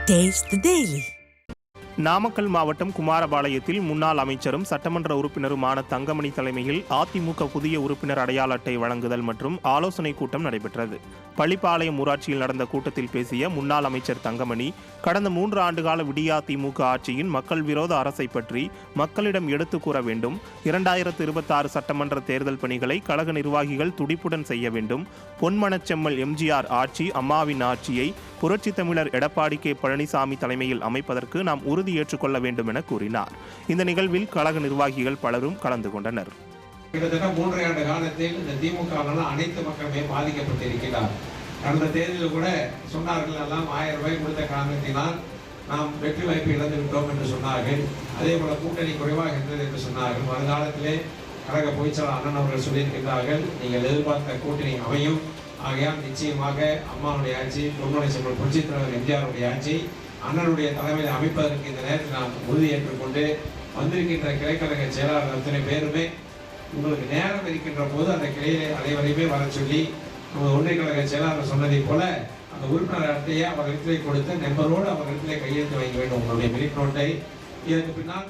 Taste the Daily. Namakkal மாவட்டம் குமாரபாளையத்தில் முன்னாள் அமைச்சரும் சட்டமன்ற உறுப்பினருமான தங்கமணி தலைமையில் அதிமுக புதிய உறுப்பினர் அடையாள அட்டை வழங்குதல் மற்றும் ஆலோசனை கூட்டம் நடைபெற்றது. பள்ளிப்பாளையம் ஊராட்சியில் நடந்த கூட்டத்தில் பேசிய முன்னாள் அமைச்சர் தங்கமணி, கடந்த 3 ஆண்டுகால விடியா திமுக ஆட்சியின் மக்கள் விரோத அரசை பற்றி மக்களிடம் எடுத்து கூற வேண்டும். 2026 சட்டமன்ற தேர்தல் பணிகளை கழக நிர்வாகிகள் துடிப்புடன் செய்ய வேண்டும். பொன்மனச்செம்மல் எம்ஜிஆர் ஆட்சி அம்மாவின் ஆட்சியை புரட்சி தமிழர் எடப்பாடி கே பழனிசாமி தலைமையில் அமைப்பதற்கு நாம் உறுதி ஏற்றுக்கொள்ள வேண்டும் என கூறினார். இந்த நிகழ்வில் கழக நிர்வாகிகள் பலரும் கலந்து கொண்டனர். கிட்டத்தட்ட 3 ஆண்டு காலத்தில் இந்த திமுக அனைத்து மக்களுமே பாதிக்கப்பட்டிருக்கிறார். கடந்த தேர்தலில் கூட சொன்னார்கள், எல்லாம் 1000 ரூபாய் கொடுத்த காரணத்தினால் நாம் வெற்றி வாய்ப்பு இழந்து விட்டோம் என்று சொன்னார்கள். அதே போல கூட்டணி குறைவாக இருந்தது என்று சொன்னார்கள். வருங்காலத்திலே கழக பொதுச்செயலாளர் அண்ணன் அவர்கள் சொல்லியிருக்கிறார்கள், நீங்கள் எதிர்பார்த்த கூட்டணி அமையும். ஆகையால் நிச்சயமாக அம்மாவுடைய ஆட்சி, பொன்மனச்செம்மல் புரட்சி தலைவர் எம்ஜிஆருடைய ஆட்சி அண்ணனுடைய தலைமையில் அமைப்பதற்கு இந்த நேரத்தில் நாம் உறுதி ஏற்றுக்கொண்டு வந்திருக்கின்ற கிளைக்கழக செயலாளர் அத்தனை பேருமே உங்களுக்கு நேரம் இருக்கின்ற போது அந்த கிளையிலே அனைவரையுமே வர சொல்லி நமது ஒன்றிய கழக செயலாளர் சொன்னதை போல அந்த உறுப்பினர் அட்டையை அவர்களிடத்திலே கொடுத்து நம்பரோடு அவர்களிடத்திலே கையெழுத்து வைக்க வேண்டும். உங்களுடைய மிலிக் நோட்டை இதற்கு பின்னால்